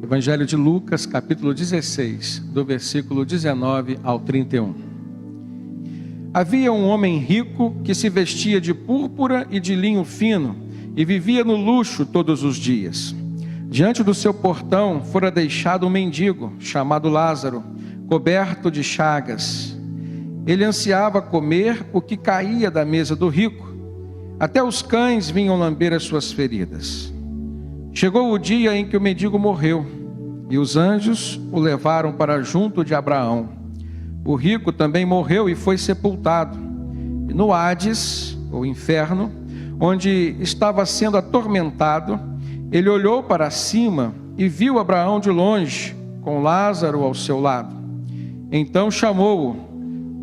Evangelho de Lucas, capítulo 16, do versículo 19 ao 31. Havia um homem rico que se vestia de púrpura e de linho fino e vivia no luxo todos os dias. Diante do seu portão fora deixado um mendigo, chamado Lázaro, coberto de chagas. Ele ansiava comer o que caía da mesa do rico. Até os cães vinham lamber as suas feridas. Chegou o dia em que o mendigo morreu, e os anjos o levaram para junto de Abraão. O rico também morreu e foi sepultado. E no Hades, ou inferno, onde estava sendo atormentado, ele olhou para cima e viu Abraão de longe, com Lázaro ao seu lado. Então chamou-o: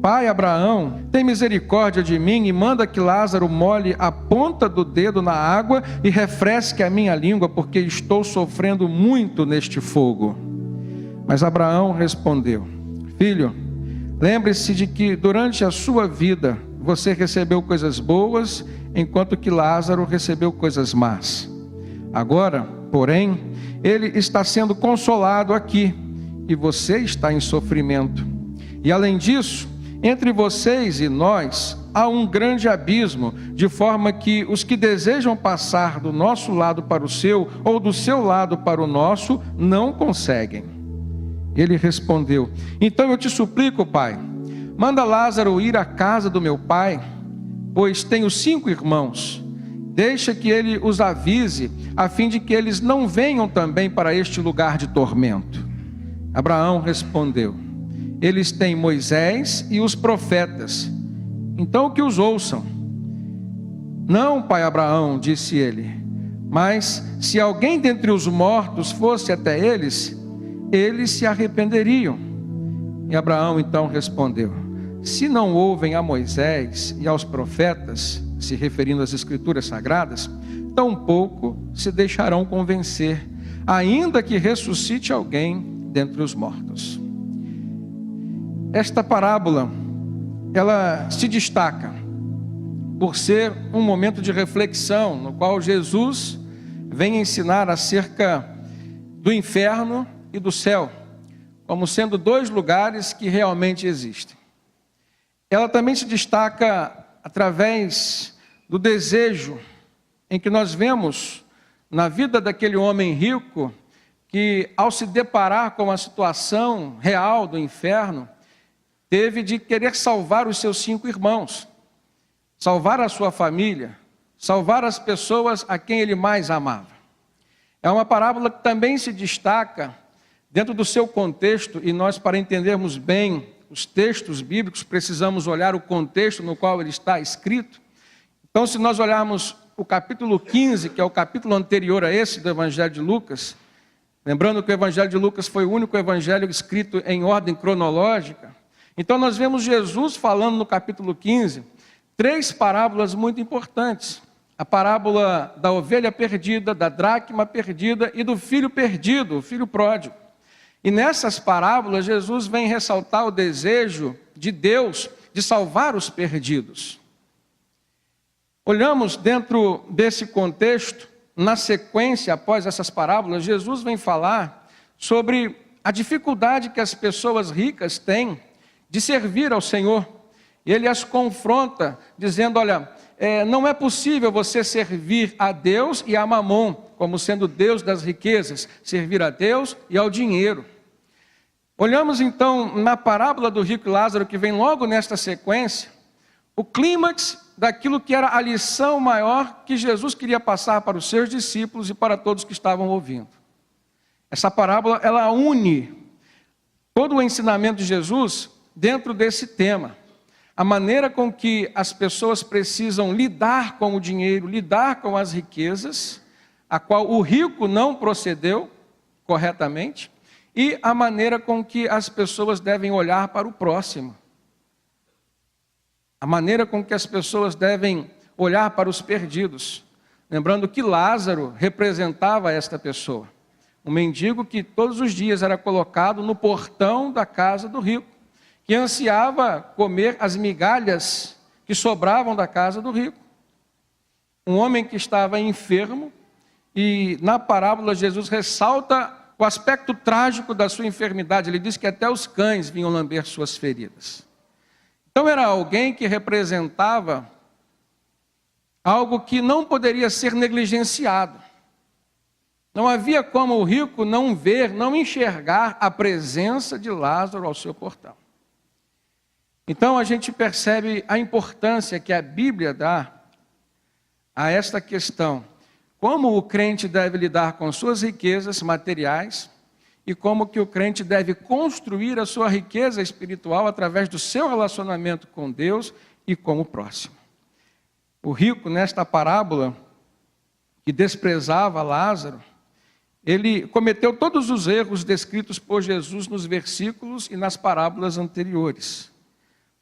Pai Abraão, tem misericórdia de mim e manda que Lázaro molhe a ponta do dedo na água e refresque a minha língua, porque estou sofrendo muito neste fogo. Mas Abraão respondeu: Filho, lembre-se de que durante a sua vida você recebeu coisas boas, enquanto que Lázaro recebeu coisas más. Agora, porém, ele está sendo consolado aqui e você está em sofrimento. E além disso, entre vocês e nós há um grande abismo, de forma que os que desejam passar do nosso lado para o seu, ou do seu lado para o nosso, não conseguem. Ele respondeu: Então eu te suplico, pai, manda Lázaro ir à casa do meu pai, pois tenho 5 irmãos. Deixa que ele os avise, a fim de que eles não venham também para este lugar de tormento. Abraão respondeu: Eles têm Moisés e os profetas, então que os ouçam. Não, pai Abraão, disse ele, mas se alguém dentre os mortos fosse até eles, eles se arrependeriam. E Abraão então respondeu: Se não ouvem a Moisés e aos profetas, se referindo às escrituras sagradas, tampouco se deixarão convencer, ainda que ressuscite alguém dentre os mortos. Esta parábola, ela se destaca por ser um momento de reflexão, no qual Jesus vem ensinar acerca do inferno e do céu, como sendo 2 lugares que realmente existem. Ela também se destaca através do desejo em que nós vemos na vida daquele homem rico, que ao se deparar com a situação real do inferno, teve de querer salvar os seus 5 irmãos, salvar a sua família, salvar as pessoas a quem ele mais amava. É uma parábola que também se destaca dentro do seu contexto, e nós, para entendermos bem os textos bíblicos, precisamos olhar o contexto no qual ele está escrito. Então, se nós olharmos o capítulo 15, que é o capítulo anterior a esse do Evangelho de Lucas, lembrando que o Evangelho de Lucas foi o único evangelho escrito em ordem cronológica, então nós vemos Jesus falando no capítulo 15, 3 parábolas muito importantes. A parábola da ovelha perdida, da dracma perdida e do filho perdido, o filho pródigo. E nessas parábolas, Jesus vem ressaltar o desejo de Deus de salvar os perdidos. Olhamos dentro desse contexto, na sequência, após essas parábolas, Jesus vem falar sobre a dificuldade que as pessoas ricas têm de servir ao Senhor. Ele as confronta, dizendo: olha, não é possível você servir a Deus e a Mamon, como sendo Deus das riquezas, servir a Deus e ao dinheiro. Olhamos então na parábola do rico e Lázaro, que vem logo nesta sequência, o clímax daquilo que era a lição maior que Jesus queria passar para os seus discípulos e para todos que estavam ouvindo. Essa parábola, ela une todo o ensinamento de Jesus dentro desse tema. A maneira com que as pessoas precisam lidar com o dinheiro, lidar com as riquezas, a qual o rico não procedeu corretamente, e a maneira com que as pessoas devem olhar para o próximo. A maneira com que as pessoas devem olhar para os perdidos. Lembrando que Lázaro representava esta pessoa. Um mendigo que todos os dias era colocado no portão da casa do rico, que ansiava comer as migalhas que sobravam da casa do rico. Um homem que estava enfermo, e na parábola Jesus ressalta o aspecto trágico da sua enfermidade. Ele diz que até os cães vinham lamber suas feridas. Então era alguém que representava algo que não poderia ser negligenciado. Não havia como o rico não ver, não enxergar a presença de Lázaro ao seu portão. Então a gente percebe a importância que a Bíblia dá a esta questão. Como o crente deve lidar com suas riquezas materiais e como que o crente deve construir a sua riqueza espiritual através do seu relacionamento com Deus e com o próximo. O rico, nesta parábola, que desprezava Lázaro, ele cometeu todos os erros descritos por Jesus nos versículos e nas parábolas anteriores.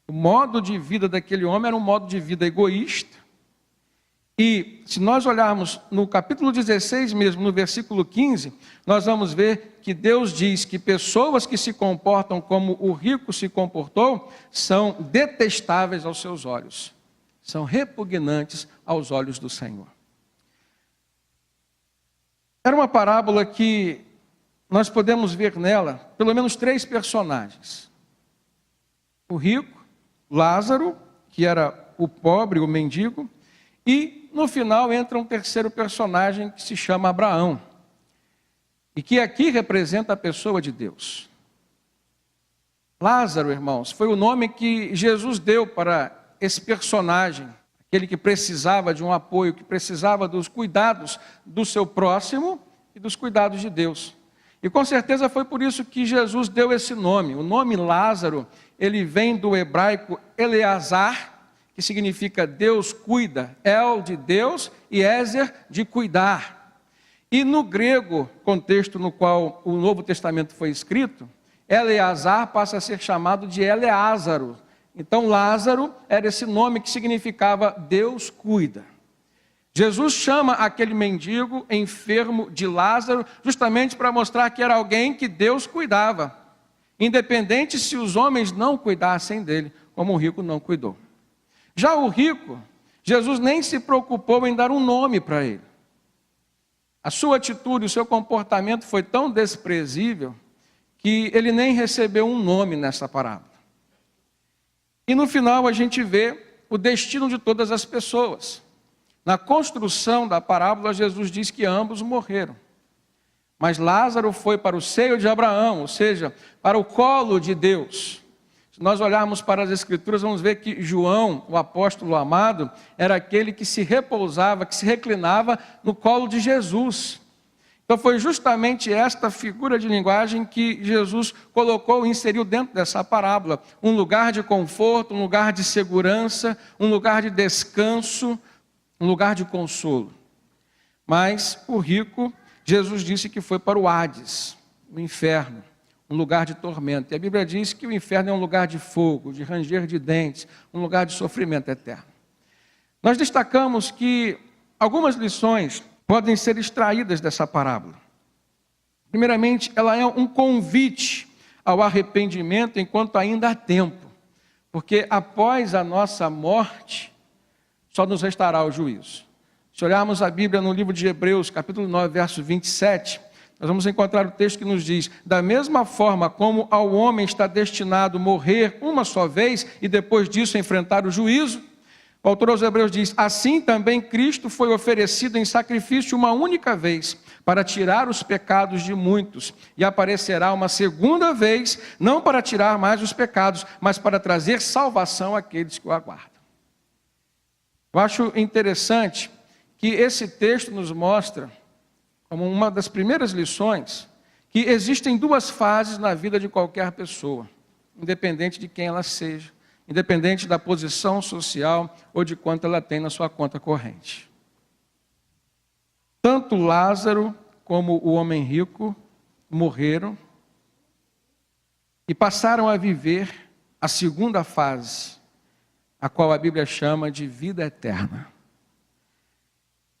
O modo de vida daquele homem era um modo de vida egoísta. E se nós olharmos no capítulo 16 mesmo, no versículo 15, nós vamos ver que Deus diz que pessoas que se comportam como o rico se comportou, são detestáveis aos seus olhos. São repugnantes aos olhos do Senhor. Era uma parábola que nós podemos ver nela pelo menos 3 personagens. O rico, Lázaro, que era o pobre, o mendigo, e no final entra um terceiro personagem que se chama Abraão, e que aqui representa a pessoa de Deus. Lázaro, irmãos, foi o nome que Jesus deu para esse personagem, aquele que precisava de um apoio, que precisava dos cuidados do seu próximo e dos cuidados de Deus. E com certeza foi por isso que Jesus deu esse nome. O nome Lázaro, ele vem do hebraico Eleazar, que significa Deus cuida, El de Deus e Ezer de cuidar. E no grego, contexto no qual o Novo Testamento foi escrito, Eleazar passa a ser chamado de Eleázaro. Então Lázaro era esse nome que significava Deus cuida. Jesus chama aquele mendigo enfermo de Lázaro justamente para mostrar que era alguém que Deus cuidava, independente se os homens não cuidassem dele, como o rico não cuidou. Já o rico, Jesus nem se preocupou em dar um nome para ele. A sua atitude, o seu comportamento foi tão desprezível que ele nem recebeu um nome nessa parábola. E no final a gente vê o destino de todas as pessoas. Na construção da parábola, Jesus diz que ambos morreram. Mas Lázaro foi para o seio de Abraão, ou seja, para o colo de Deus. Se nós olharmos para as Escrituras, vamos ver que João, o apóstolo amado, era aquele que se repousava, que se reclinava no colo de Jesus. Então foi justamente esta figura de linguagem que Jesus colocou e inseriu dentro dessa parábola. Um lugar de conforto, um lugar de segurança, um lugar de descanso, um lugar de consolo. Mas o rico, Jesus disse que foi para o Hades, o inferno, um lugar de tormento. E a Bíblia diz que o inferno é um lugar de fogo, de ranger de dentes, um lugar de sofrimento eterno. Nós destacamos que algumas lições podem ser extraídas dessa parábola. Primeiramente, ela é um convite ao arrependimento enquanto ainda há tempo, porque após a nossa morte, só nos restará o juízo. Se olharmos a Bíblia no livro de Hebreus, capítulo 9, verso 27, nós vamos encontrar o texto que nos diz: da mesma forma como ao homem está destinado morrer uma só vez e depois disso enfrentar o juízo, o autor aos Hebreus diz: assim também Cristo foi oferecido em sacrifício uma única vez, para tirar os pecados de muitos, e aparecerá uma segunda vez, não para tirar mais os pecados, mas para trazer salvação àqueles que o aguardam. Eu acho interessante que esse texto nos mostra, como uma das primeiras lições, que existem 2 fases na vida de qualquer pessoa, independente de quem ela seja, independente da posição social ou de quanto ela tem na sua conta corrente. Tanto Lázaro como o homem rico morreram e passaram a viver a segunda fase, a qual a Bíblia chama de vida eterna.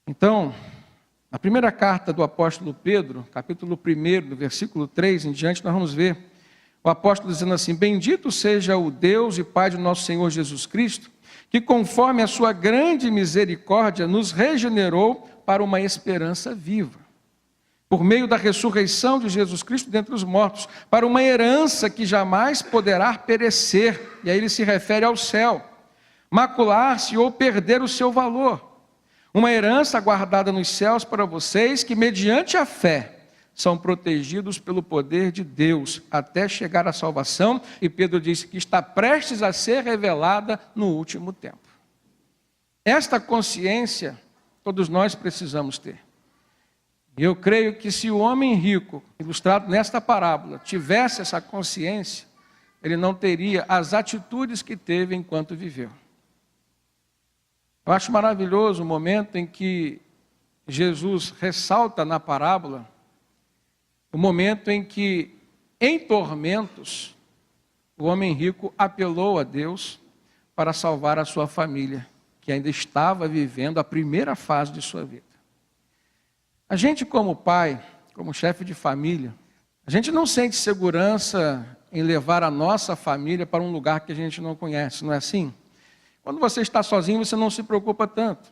Então, na primeira carta do apóstolo Pedro, capítulo 1, do versículo 3 em diante, nós vamos ver o apóstolo dizendo assim: bendito seja o Deus e Pai de nosso Senhor Jesus Cristo, que conforme a sua grande misericórdia nos regenerou para uma esperança viva. por meio da ressurreição de Jesus Cristo dentre os mortos, para uma herança que jamais poderá perecer, e aí ele se refere ao céu, macular-se ou perder o seu valor. Uma herança guardada nos céus para vocês, que mediante a fé são protegidos pelo poder de Deus, até chegar à salvação, e Pedro disse que está prestes a ser revelada no último tempo. Esta consciência, todos nós precisamos ter. E eu creio que se o homem rico, ilustrado nesta parábola, tivesse essa consciência, ele não teria as atitudes que teve enquanto viveu. Eu acho maravilhoso o momento em que Jesus ressalta na parábola, o momento em que, em tormentos, o homem rico apelou a Deus para salvar a sua família, que ainda estava vivendo a primeira fase de sua vida. A gente, como pai, como chefe de família, a gente não sente segurança em levar a nossa família para um lugar que a gente não conhece, não é assim? Quando você está sozinho, você não se preocupa tanto.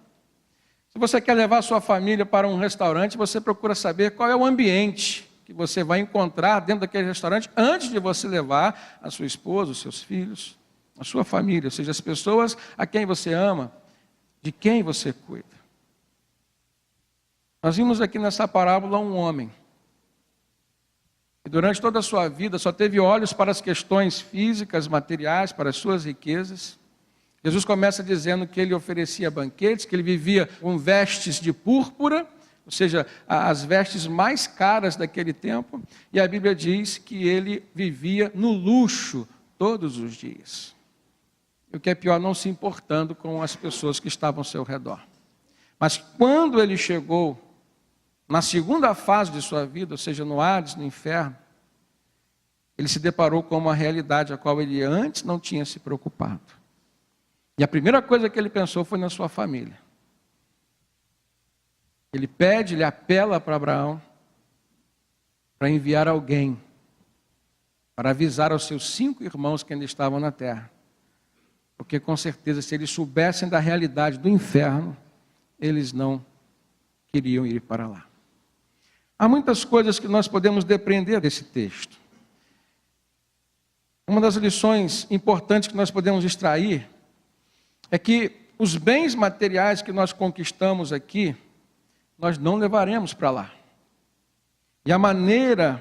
Se você quer levar a sua família para um restaurante, você procura saber qual é o ambiente que você vai encontrar dentro daquele restaurante antes de você levar a sua esposa, os seus filhos, a sua família, ou seja, as pessoas a quem você ama, de quem você cuida. Nós vimos aqui nessa parábola um homem que durante toda a sua vida só teve olhos para as questões físicas, materiais, para as suas riquezas. Jesus começa dizendo que ele oferecia banquetes, que ele vivia com vestes de púrpura, ou seja, as vestes mais caras daquele tempo, e a Bíblia diz que ele vivia no luxo todos os dias. E o que é pior, não se importando com as pessoas que estavam ao seu redor. Mas quando ele chegou na segunda fase de sua vida, ou seja, no Hades, no inferno, ele se deparou com uma realidade a qual ele antes não tinha se preocupado. E a primeira coisa que ele pensou foi na sua família. Ele pede, ele apela para Abraão para enviar alguém para avisar aos seus 5 irmãos que ainda estavam na terra. Porque com certeza, se eles soubessem da realidade do inferno, eles não queriam ir para lá. Há muitas coisas que nós podemos depreender desse texto. Uma das lições importantes que nós podemos extrair é que os bens materiais que nós conquistamos aqui, nós não levaremos para lá. E a maneira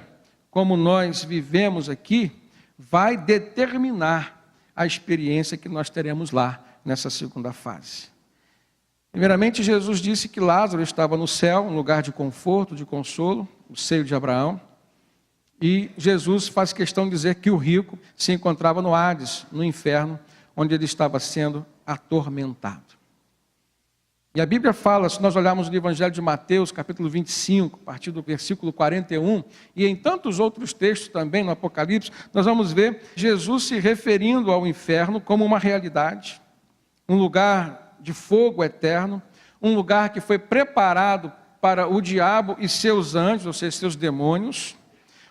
como nós vivemos aqui vai determinar a experiência que nós teremos lá nessa segunda fase. Primeiramente, Jesus disse que Lázaro estava no céu, um lugar de conforto, de consolo, o seio de Abraão. E Jesus faz questão de dizer que o rico se encontrava no Hades, no inferno, onde ele estava sendo atormentado. E a Bíblia fala, se nós olharmos no Evangelho de Mateus, capítulo 25, a partir do versículo 41, e em tantos outros textos também no Apocalipse, nós vamos ver Jesus se referindo ao inferno como uma realidade, um lugar de fogo eterno, um lugar que foi preparado para o diabo e seus anjos, ou seja, seus demônios,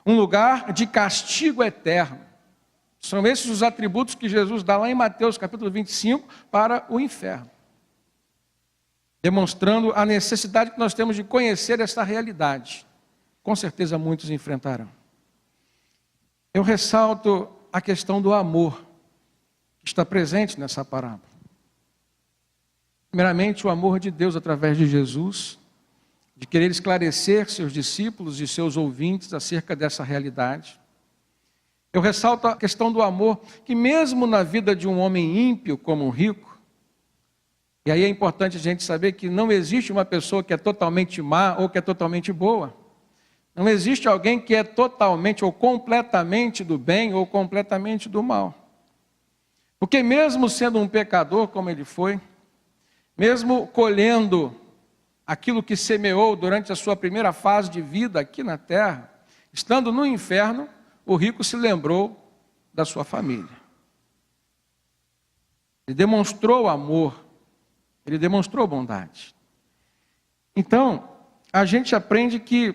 um lugar de castigo eterno. São esses os atributos que Jesus dá lá em Mateus capítulo 25 para o inferno, demonstrando a necessidade que nós temos de conhecer essa realidade. Com certeza muitos enfrentarão. Eu ressalto a questão do amor que está presente nessa parábola. Primeiramente, o amor de Deus através de Jesus, de querer esclarecer seus discípulos e seus ouvintes acerca dessa realidade. Eu ressalto a questão do amor, que mesmo na vida de um homem ímpio como um rico, e aí é importante a gente saber que não existe uma pessoa que é totalmente má ou que é totalmente boa. Não existe alguém que é totalmente ou completamente do bem ou completamente do mal. Porque mesmo sendo um pecador como ele foi, mesmo colhendo aquilo que semeou durante a sua primeira fase de vida aqui na terra, estando no inferno, o rico se lembrou da sua família. Ele demonstrou amor, ele demonstrou bondade. Então, a gente aprende que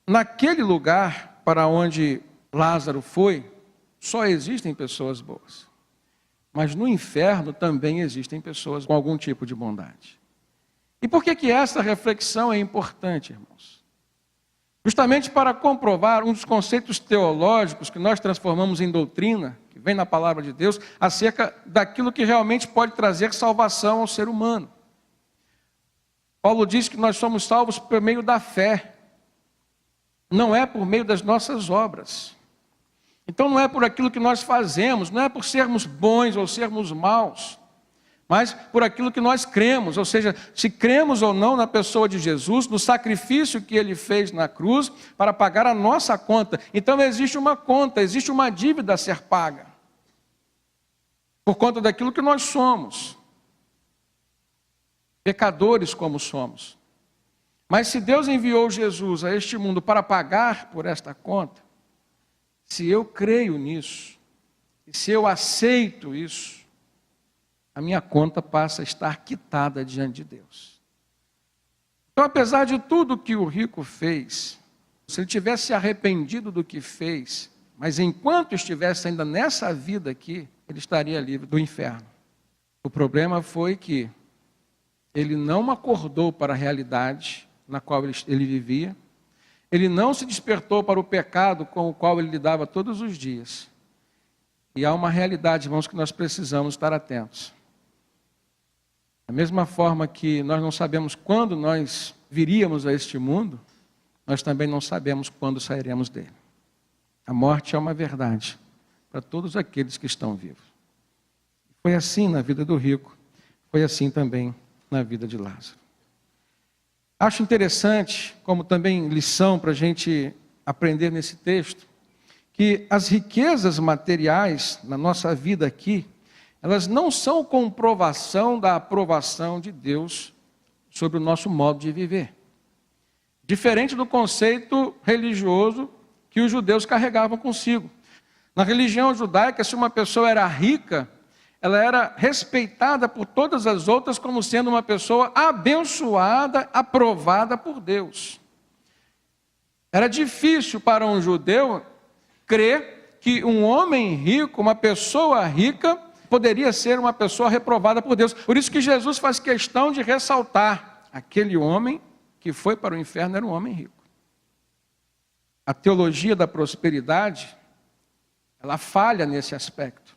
naquele lugar para onde Lázaro foi, só existem pessoas boas. Mas no inferno também existem pessoas com algum tipo de bondade. E por que essa reflexão é importante, irmãos? Justamente para comprovar um dos conceitos teológicos que nós transformamos em doutrina, que vem na palavra de Deus, acerca daquilo que realmente pode trazer salvação ao ser humano. Paulo diz que nós somos salvos por meio da fé, não é por meio das nossas obras. Então não é por aquilo que nós fazemos, não é por sermos bons ou sermos maus, mas por aquilo que nós cremos, ou seja, se cremos ou não na pessoa de Jesus, no sacrifício que Ele fez na cruz para pagar a nossa conta. Então existe uma conta, existe uma dívida a ser paga, por conta daquilo que nós somos, pecadores como somos. Mas se Deus enviou Jesus a este mundo para pagar por esta conta, se eu creio nisso, e se eu aceito isso, a minha conta passa a estar quitada diante de Deus. Então, apesar de tudo que o rico fez, se ele tivesse arrependido do que fez, mas enquanto estivesse ainda nessa vida aqui, ele estaria livre do inferno. O problema foi que ele não acordou para a realidade na qual ele vivia, ele não se despertou para o pecado com o qual ele lidava todos os dias. E há uma realidade, irmãos, que nós precisamos estar atentos. Da mesma forma que nós não sabemos quando nós viríamos a este mundo, nós também não sabemos quando sairemos dele. A morte é uma verdade para todos aqueles que estão vivos. Foi assim na vida do rico, foi assim também na vida de Lázaro. Acho interessante, como também lição para a gente aprender nesse texto, que as riquezas materiais na nossa vida aqui, elas não são comprovação da aprovação de Deus sobre o nosso modo de viver. Diferente do conceito religioso que os judeus carregavam consigo. Na religião judaica, se uma pessoa era rica, ela era respeitada por todas as outras como sendo uma pessoa abençoada, aprovada por Deus. Era difícil para um judeu crer que um homem rico, uma pessoa rica, poderia ser uma pessoa reprovada por Deus. Por isso que Jesus faz questão de ressaltar: aquele homem que foi para o inferno era um homem rico. A teologia da prosperidade, ela falha nesse aspecto.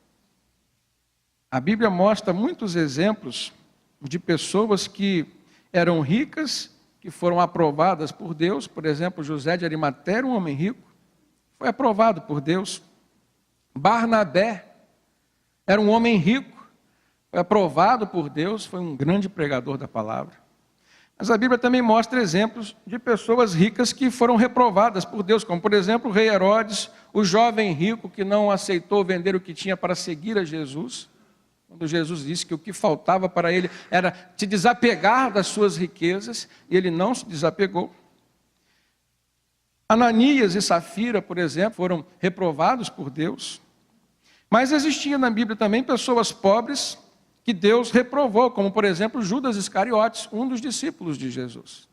A Bíblia mostra muitos exemplos de pessoas que eram ricas, que foram aprovadas por Deus. Por exemplo, José de Arimateia era um homem rico, foi aprovado por Deus. Barnabé era um homem rico, foi aprovado por Deus, foi um grande pregador da palavra. Mas a Bíblia também mostra exemplos de pessoas ricas que foram reprovadas por Deus, como por exemplo o rei Herodes, o jovem rico que não aceitou vender o que tinha para seguir a Jesus. Quando Jesus disse que o que faltava para ele era se desapegar das suas riquezas, e ele não se desapegou. Ananias e Safira, por exemplo, foram reprovados por Deus. Mas existia na Bíblia também pessoas pobres que Deus reprovou, como por exemplo Judas Iscariotes, um dos discípulos de Jesus.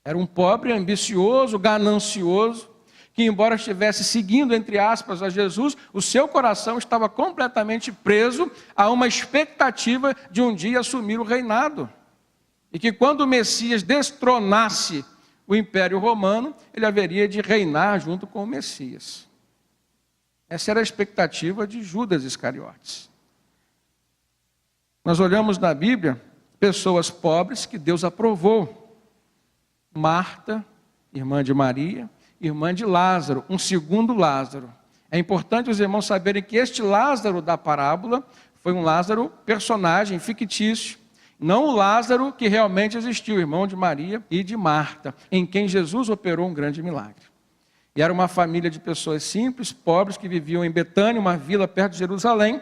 Era um pobre, ambicioso, ganancioso, que embora estivesse seguindo, entre aspas, a Jesus, o seu coração estava completamente preso a uma expectativa de um dia assumir o reinado. E que quando o Messias destronasse o Império Romano, ele haveria de reinar junto com o Messias. Essa era a expectativa de Judas Iscariotes. Nós olhamos na Bíblia pessoas pobres que Deus aprovou. Marta, irmã de Maria, irmã de Lázaro, um segundo Lázaro. É importante os irmãos saberem que este Lázaro da parábola foi um Lázaro personagem fictício, não o Lázaro que realmente existiu, irmão de Maria e de Marta, em quem Jesus operou um grande milagre. E era uma família de pessoas simples, pobres, que viviam em Betânia, uma vila perto de Jerusalém,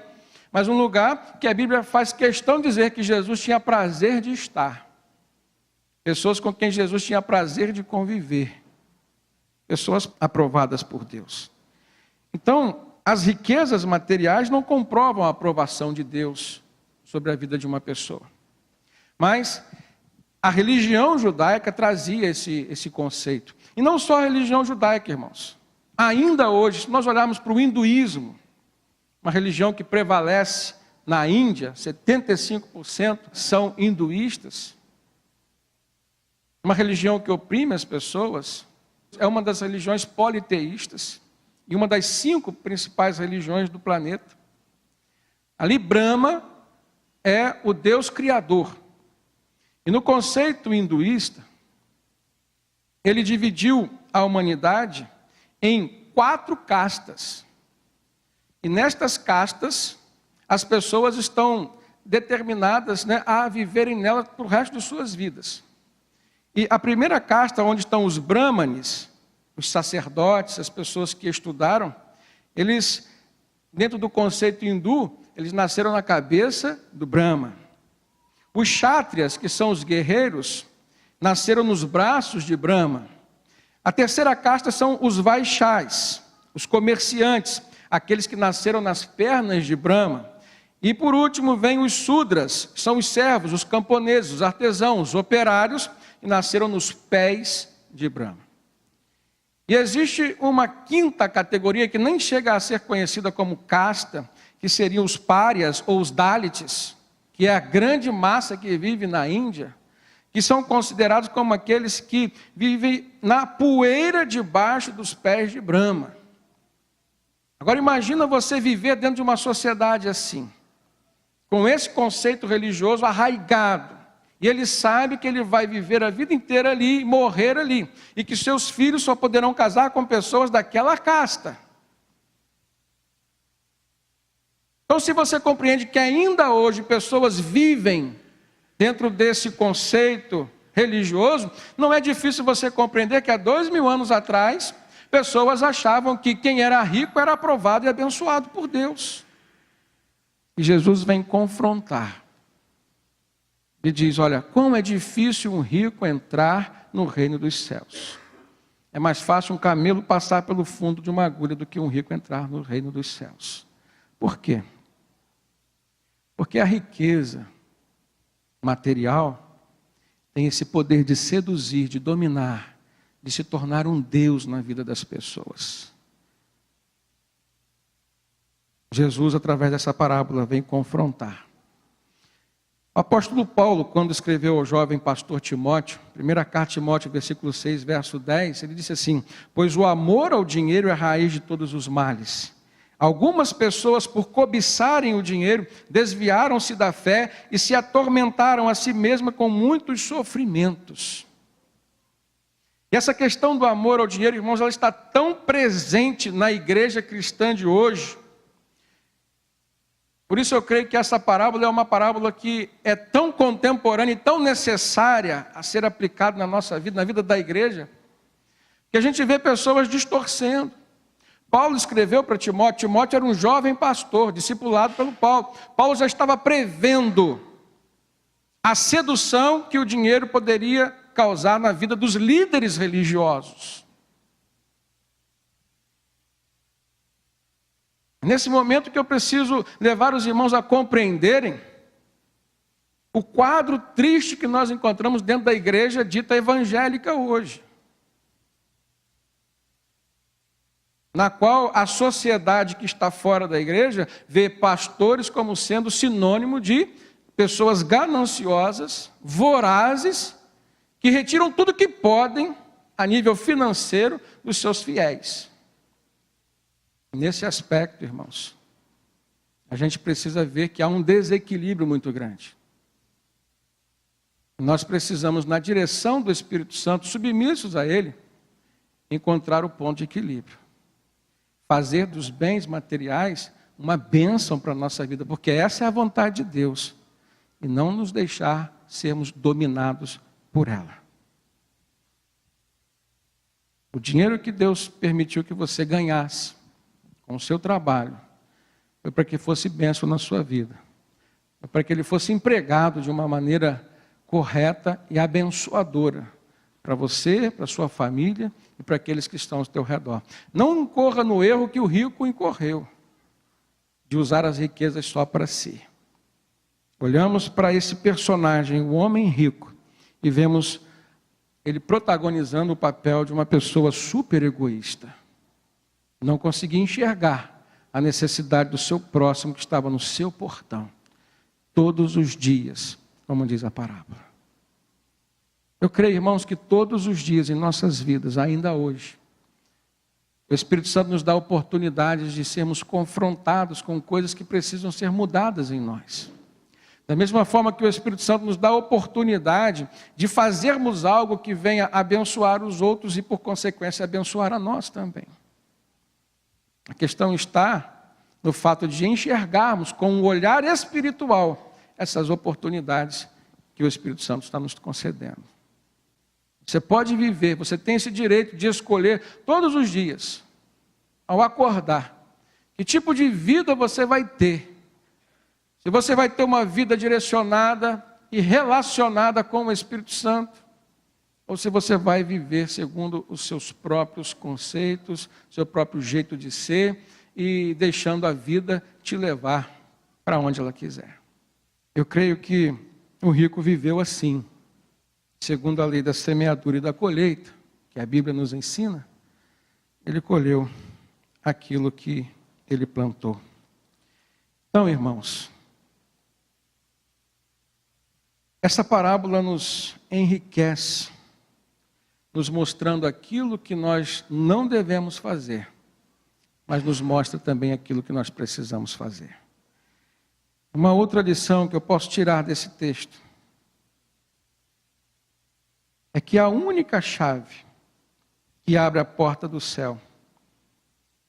mas um lugar que a Bíblia faz questão de dizer que Jesus tinha prazer de estar. Pessoas com quem Jesus tinha prazer de conviver. Pessoas aprovadas por Deus. Então, as riquezas materiais não comprovam a aprovação de Deus sobre a vida de uma pessoa. Mas a religião judaica trazia esse conceito. E não só a religião judaica, irmãos. Ainda hoje, se nós olharmos para o hinduísmo, uma religião que prevalece na Índia, 75% são hinduístas. uma religião que oprime as pessoas, é uma das religiões politeístas e uma das 5 principais religiões do planeta. Ali Brahma é o Deus criador. E no conceito hinduísta, ele dividiu a humanidade em 4 castas. E nestas castas, as pessoas estão determinadas, a viverem nela para o resto de suas vidas. E a primeira casta, onde estão os brahmanes, os sacerdotes, as pessoas que estudaram, eles, dentro do conceito hindu, eles nasceram na cabeça do Brahma. Os kshatriyas, que são os guerreiros, nasceram nos braços de Brahma. A terceira casta são os vaishyas, os comerciantes, aqueles que nasceram nas pernas de Brahma. E por último vem os sudras, que são os servos, os camponeses, os artesãos, os operários, que nasceram nos pés de Brahma. E existe uma 5ª categoria que nem chega a ser conhecida como casta, que seriam os párias ou os dalits, que é a grande massa que vive na Índia, que são considerados como aqueles que vivem na poeira debaixo dos pés de Brahma. Agora imagina você viver dentro de uma sociedade assim, com esse conceito religioso arraigado, e ele sabe que ele vai viver a vida inteira ali, morrer ali, e que seus filhos só poderão casar com pessoas daquela casta. Então, se você compreende que ainda hoje pessoas vivem dentro desse conceito religioso, não é difícil você compreender que há 2000 anos atrás, pessoas achavam que quem era rico era aprovado e abençoado por Deus. E Jesus vem confrontar. E diz, olha, como é difícil um rico entrar no reino dos céus. É mais fácil um camelo passar pelo fundo de uma agulha do que um rico entrar no reino dos céus. Por quê? Porque a riqueza material tem esse poder de seduzir, de dominar, de se tornar um Deus na vida das pessoas. Jesus, através dessa parábola, vem confrontar. O apóstolo Paulo, quando escreveu ao jovem pastor Timóteo, primeira carta de Timóteo, versículo 6, verso 10, ele disse assim, pois o amor ao dinheiro é a raiz de todos os males. Algumas pessoas, por cobiçarem o dinheiro, desviaram-se da fé e se atormentaram a si mesmas com muitos sofrimentos. E essa questão do amor ao dinheiro, irmãos, ela está tão presente na igreja cristã de hoje. Por isso eu creio que essa parábola é uma parábola que é tão contemporânea e tão necessária a ser aplicada na nossa vida, na vida da igreja, que a gente vê pessoas distorcendo. Paulo escreveu para Timóteo, Timóteo era um jovem pastor, discipulado pelo Paulo. Paulo já estava prevendo a sedução que o dinheiro poderia causar na vida dos líderes religiosos. Nesse momento que eu preciso levar os irmãos a compreenderem o quadro triste que nós encontramos dentro da igreja dita evangélica hoje. Na qual a sociedade que está fora da igreja vê pastores como sendo sinônimo de pessoas gananciosas, vorazes, que retiram tudo que podem a nível financeiro dos seus fiéis. Nesse aspecto, irmãos, a gente precisa ver que há um desequilíbrio muito grande. Nós precisamos, na direção do Espírito Santo, submissos a Ele, encontrar o ponto de equilíbrio. Fazer dos bens materiais uma bênção para a nossa vida, porque essa é a vontade de Deus, e não nos deixar sermos dominados por ela. O dinheiro que Deus permitiu que você ganhasse com o seu trabalho foi para que fosse bênção na sua vida, foi para que ele fosse empregado de uma maneira correta e abençoadora para você, para a sua família e para aqueles que estão ao teu redor. Não incorra no erro que o rico incorreu, de usar as riquezas só para si. Olhamos para esse personagem, o homem rico, e vemos ele protagonizando o papel de uma pessoa super egoísta. Não conseguia enxergar a necessidade do seu próximo que estava no seu portão, todos os dias, como diz a parábola. Eu creio, irmãos, que todos os dias em nossas vidas, ainda hoje, o Espírito Santo nos dá oportunidades de sermos confrontados com coisas que precisam ser mudadas em nós. Da mesma forma que o Espírito Santo nos dá a oportunidade de fazermos algo que venha abençoar os outros e, por consequência, abençoar a nós também. A questão está no fato de enxergarmos com um olhar espiritual essas oportunidades que o Espírito Santo está nos concedendo. Você pode viver, você tem esse direito de escolher todos os dias, ao acordar, que tipo de vida você vai ter. Se você vai ter uma vida direcionada e relacionada com o Espírito Santo, ou se você vai viver segundo os seus próprios conceitos, seu próprio jeito de ser, e deixando a vida te levar para onde ela quiser. Eu creio que o rico viveu assim, segundo a lei da semeadura e da colheita, que a Bíblia nos ensina. Ele colheu aquilo que ele plantou. Então, irmãos, essa parábola nos enriquece, nos mostrando aquilo que nós não devemos fazer, mas nos mostra também aquilo que nós precisamos fazer. Uma outra lição que eu posso tirar desse texto é que a única chave que abre a porta do céu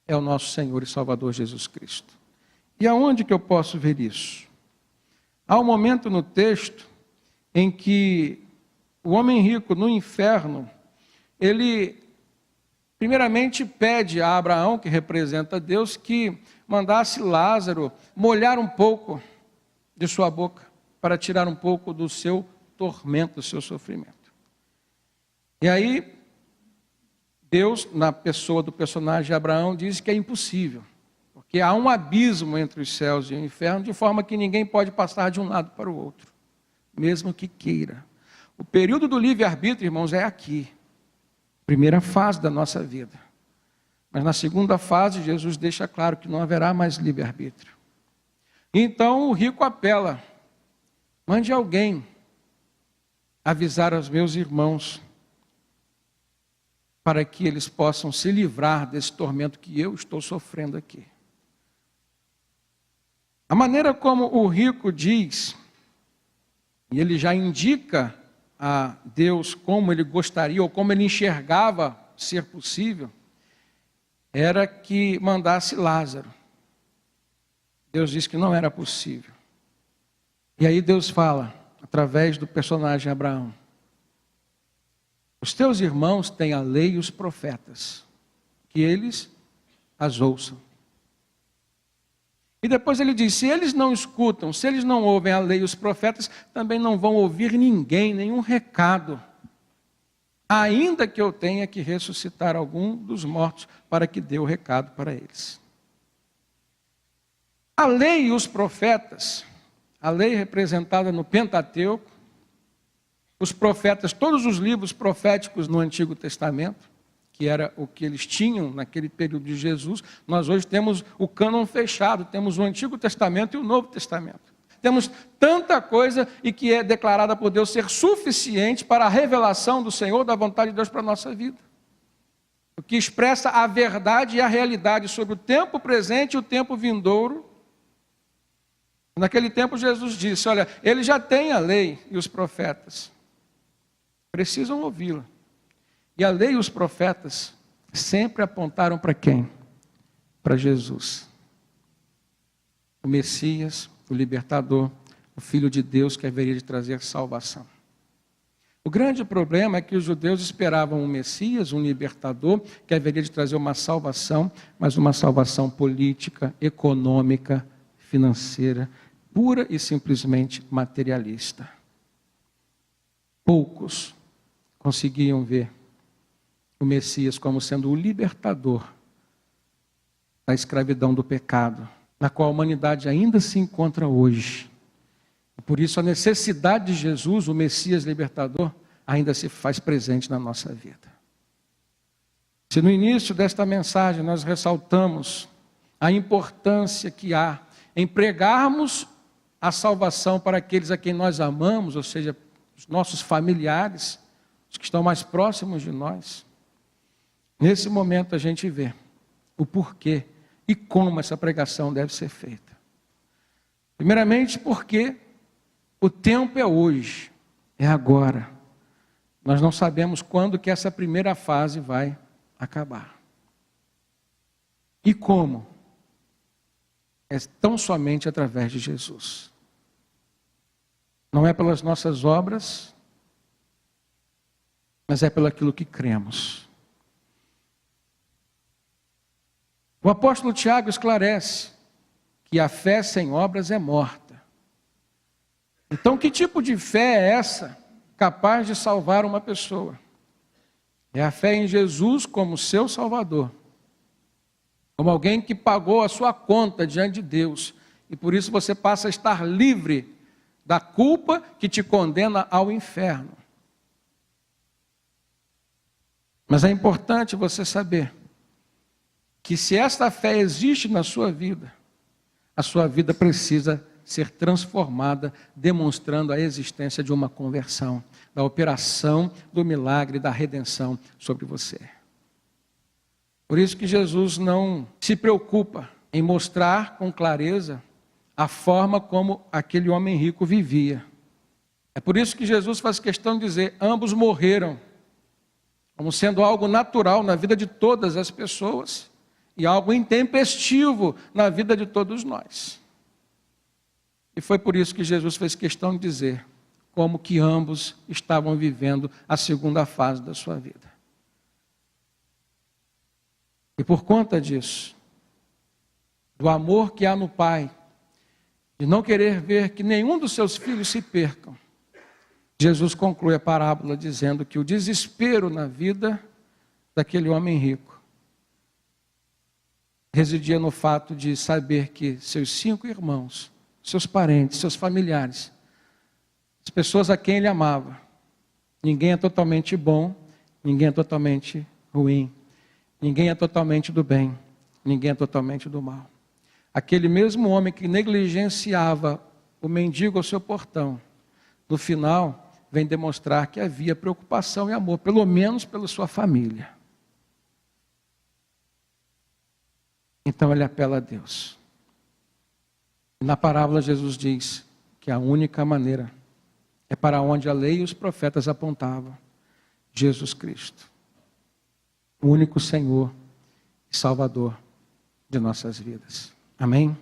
é o nosso Senhor e Salvador Jesus Cristo. E aonde que eu posso ver isso? Há um momento no texto em que o homem rico no inferno, ele primeiramente pede a Abraão, que representa Deus, que mandasse Lázaro molhar um pouco de sua boca, para tirar um pouco do seu tormento, do seu sofrimento. E aí, Deus, na pessoa do personagem Abraão, diz que é impossível, porque há um abismo entre os céus e o inferno, de forma que ninguém pode passar de um lado para o outro, mesmo que queira. O período do livre-arbítrio, irmãos, é aqui, primeira fase da nossa vida. Mas na segunda fase, Jesus deixa claro que não haverá mais livre-arbítrio. Então o rico apela: mande alguém avisar aos meus irmãos, para que eles possam se livrar desse tormento que eu estou sofrendo aqui. A maneira como o rico diz, e ele já indica a Deus como ele gostaria, ou como ele enxergava ser possível, era que mandasse Lázaro. Deus disse que não era possível. E aí Deus fala, através do personagem Abraão: os teus irmãos têm a lei e os profetas, que eles as ouçam. E depois ele diz: se eles não escutam, se eles não ouvem a lei e os profetas, também não vão ouvir ninguém, nenhum recado, ainda que eu tenha que ressuscitar algum dos mortos para que dê o recado para eles. A lei e os profetas, a lei representada no Pentateuco, os profetas, todos os livros proféticos no Antigo Testamento, que era o que eles tinham naquele período de Jesus. Nós hoje temos o cânon fechado, temos o Antigo Testamento e o Novo Testamento. Temos tanta coisa e que é declarada por Deus ser suficiente para a revelação do Senhor, da vontade de Deus para a nossa vida. O que expressa a verdade e a realidade sobre o tempo presente e o tempo vindouro. Naquele tempo Jesus disse: olha, ele já tem a lei e os profetas, precisam ouvi-la. E a lei e os profetas sempre apontaram para quem? Para Jesus, o Messias, o libertador, o Filho de Deus que haveria de trazer salvação. O grande problema é que os judeus esperavam um Messias, um libertador, que haveria de trazer uma salvação, mas uma salvação política, econômica, financeira, pura e simplesmente materialista. Poucos conseguiam ver o Messias como sendo o libertador da escravidão do pecado, na qual a humanidade ainda se encontra hoje. Por isso a necessidade de Jesus, o Messias libertador, ainda se faz presente na nossa vida. Se no início desta mensagem nós ressaltamos a importância que há em pregarmos a salvação para aqueles a quem nós amamos, ou seja, os nossos familiares, os que estão mais próximos de nós. Nesse momento a gente vê o porquê e como essa pregação deve ser feita. Primeiramente porque o tempo é hoje, é agora. Nós não sabemos quando que essa primeira fase vai acabar. E como? É tão somente através de Jesus. Não é pelas nossas obras, mas é pelo aquilo que cremos. O apóstolo Tiago esclarece que a fé sem obras é morta. Então, que tipo de fé é essa capaz de salvar uma pessoa? É a fé em Jesus como seu Salvador, como alguém que pagou a sua conta diante de Deus, e por isso você passa a estar livre da culpa que te condena ao inferno. Mas é importante você saber que se esta fé existe na sua vida, a sua vida precisa ser transformada, demonstrando a existência de uma conversão, da operação do milagre da redenção sobre você. Por isso que Jesus não se preocupa em mostrar com clareza a forma como aquele homem rico vivia. É por isso que Jesus faz questão de dizer, ambos morreram, como sendo algo natural na vida de todas as pessoas e algo intempestivo na vida de todos nós. E foi por isso que Jesus fez questão de dizer como que ambos estavam vivendo a segunda fase da sua vida. E por conta disso, do amor que há no Pai, de não querer ver que nenhum dos seus filhos se percam, Jesus conclui a parábola dizendo que o desespero na vida daquele homem rico residia no fato de saber que seus 5 irmãos, seus parentes, seus familiares, as pessoas a quem ele amava, ninguém é totalmente bom, ninguém é totalmente ruim, ninguém é totalmente do bem, ninguém é totalmente do mal. Aquele mesmo homem que negligenciava o mendigo ao seu portão, no final vem demonstrar que havia preocupação e amor, pelo menos pela sua família. Então ele apela a Deus. E na parábola Jesus diz que a única maneira é para onde a lei e os profetas apontavam, Jesus Cristo, o único Senhor e Salvador de nossas vidas. Amém?